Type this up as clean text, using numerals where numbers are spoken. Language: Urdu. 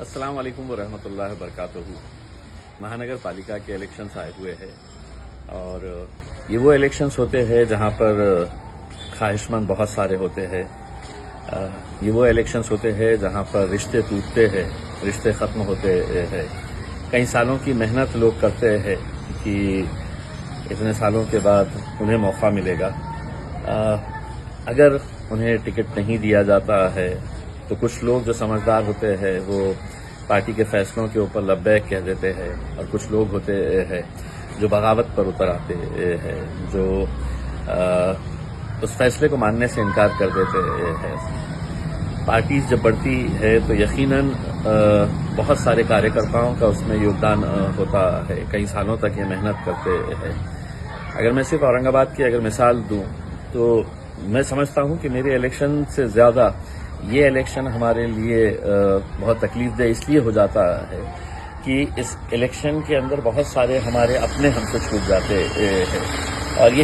السلام علیکم ورحمۃ اللہ وبرکاتہ۔ مہانگر پالیکا کے الیکشنز آئے ہوئے ہیں اور یہ وہ الیکشنز ہوتے ہیں جہاں پر خواہش مند بہت سارے ہوتے ہیں۔ یہ وہ الیکشنز ہوتے ہیں جہاں پر رشتے ٹوٹتے ہیں، رشتے ختم ہوتے ہیں۔ کئی سالوں کی محنت لوگ کرتے ہیں کہ اتنے سالوں کے بعد انہیں موقع ملے گا۔ اگر انہیں ٹکٹ نہیں دیا جاتا ہے تو کچھ لوگ جو سمجھدار ہوتے ہیں وہ پارٹی کے فیصلوں کے اوپر لبیک کہہ دیتے ہیں، اور کچھ لوگ ہوتے ہیں جو بغاوت پر اتر آتے ہیں، جو اس فیصلے کو ماننے سے انکار کر دیتے ہیں۔ پارٹیز جب بڑھتی ہے تو یقیناً بہت سارے کاریہ کرتاؤں کا اس میں یوگدان ہوتا ہے، کئی سالوں تک یہ محنت کرتے ہیں۔ اگر میں صرف اورنگ آباد کی اگر مثال دوں تو میں سمجھتا ہوں کہ میرے الیکشن سے زیادہ یہ الیکشن ہمارے لیے بہت تکلیف دہ اس لیے ہو جاتا ہے کہ اس الیکشن کے اندر بہت سارے ہمارے اپنے ہم سے چھوٹ جاتے ہیں، اور یہی